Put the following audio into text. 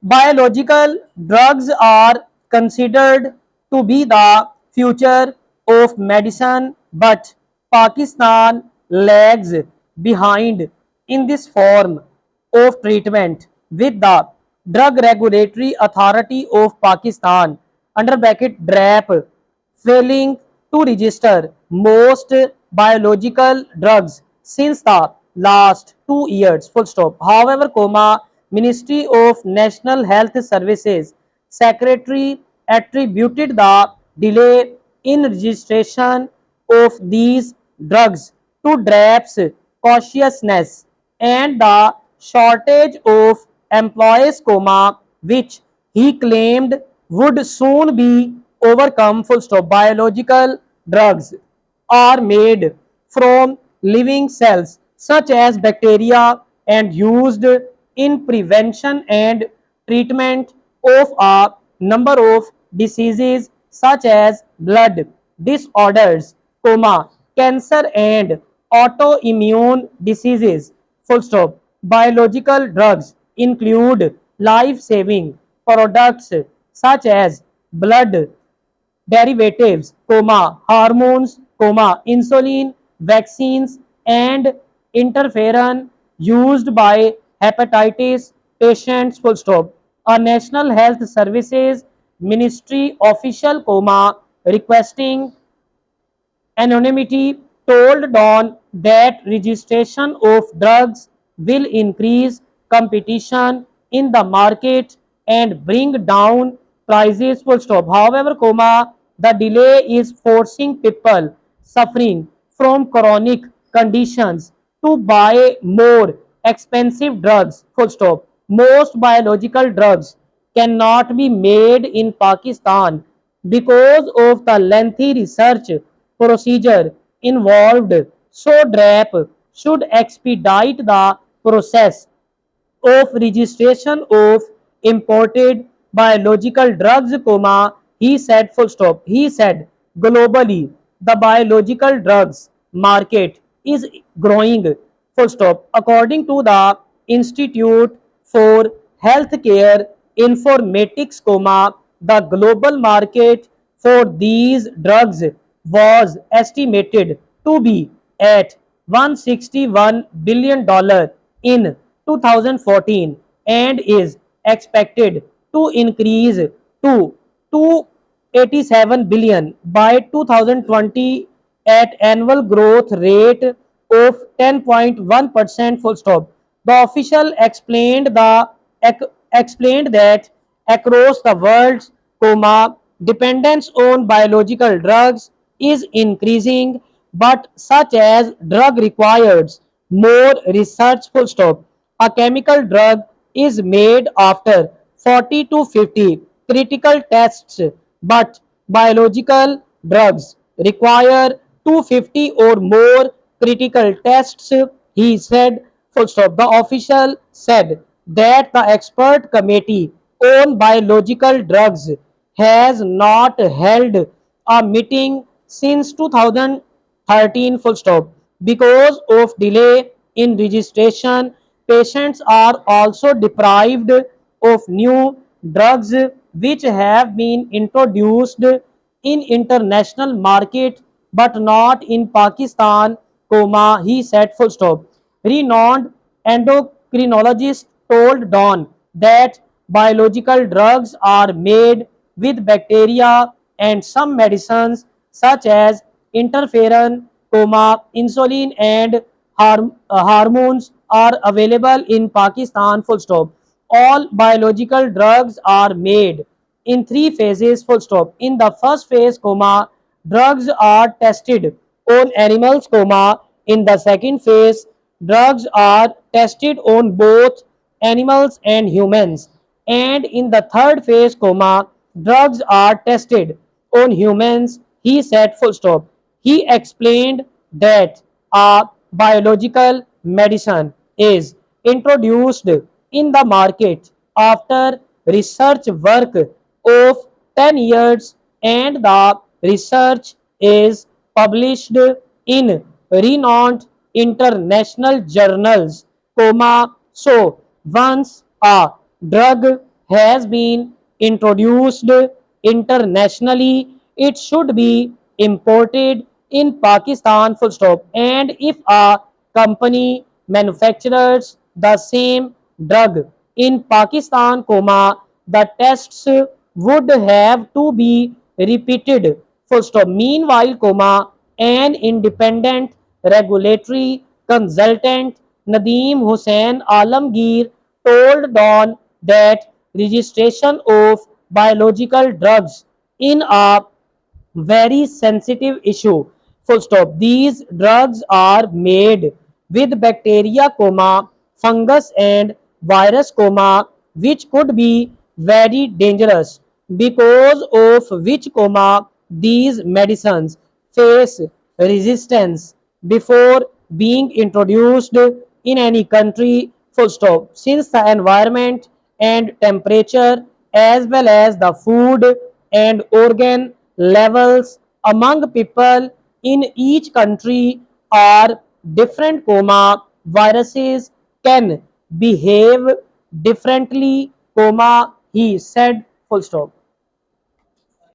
Biological drugs are considered to be the future of medicine, but Pakistan lags behind in this form of treatment, with the Drug Regulatory Authority of Pakistan under bracket DRAP failing to register most biological drugs since the last 2 years. Full stop. However, Ministry of National Health Services Secretary attributed the delay in registration of these drugs to DRAP's cautiousness and the shortage of employees, which he claimed would soon be overcome. Full stop. Biological drugs are made from living cells such as bacteria and used in prevention and treatment of a number of diseases such as blood disorders, cancer and autoimmune diseases. Full stop. Biological drugs include life-saving products such as blood derivatives, hormones, insulin, vaccines, and interferon used by hepatitis patients. Full stop. A National Health Services Ministry official, requesting anonymity told Dawn that registration of drugs will increase competition in the market and bring down prices. Full stop. However, the delay is forcing people suffering from chronic conditions to buy more expensive drugs. Full stop. Most biological drugs cannot be made in Pakistan because of the lengthy research procedure involved. So DRAP should expedite the process of registration of imported biological drugs, he said. Full stop. He said globally the biological drugs market is growing. Full stop. According to the Institute for Healthcare Informatics, the global market for these drugs was estimated to be at $161 billion in 2014 and is expected to increase to 287 billion by 2020 at annual growth rate of 10.1%. Full stop. The official explained that across the world, dependence on biological drugs is increasing, but such as drug requires more research. Full stop. A chemical drug is made after 40 to 50 critical tests, but biological drugs require 250 or more critical tests, he said. Full stop. The official said that the expert committee on biological drugs has not held a meeting since 2013. Full stop. Because of delay in registration, patients are also deprived of new drugs which have been introduced in international market but not in Pakistan, he said. Full stop. Renowned endocrinologist told Dawn that biological drugs are made with bacteria and some medicines such as interferon, insulin and hormones are available in Pakistan. Full stop. All biological drugs are made in three phases. Full stop. In the first phase, drugs are tested on animals, in the second phase, drugs are tested on both animals and humans, and in the third phase, drugs are tested on humans, he said. Full stop. He explained that a biological medicine is introduced in the market after research work of 10 years, and the research is published in renowned international journals, so once a drug has been introduced internationally, it should be imported in Pakistan, full stop. And if a company manufactures the same drug in Pakistan, comma, the tests would have to be repeated, full stop. Meanwhile, comma, an independent regulatory consultant Nadeem Hussain Alamgir told Dawn that registration of biological drugs in a very sensitive issue, full stop. These drugs are made with bacteria, comma, fungus and virus, comma, which could be very dangerous, because of which, comma, these medicines face resistance before being introduced in any country, full stop. Since the environment and temperature as well as the food and organ levels among people in each country are different, comma, viruses can behave differently, comma, he said, full stop.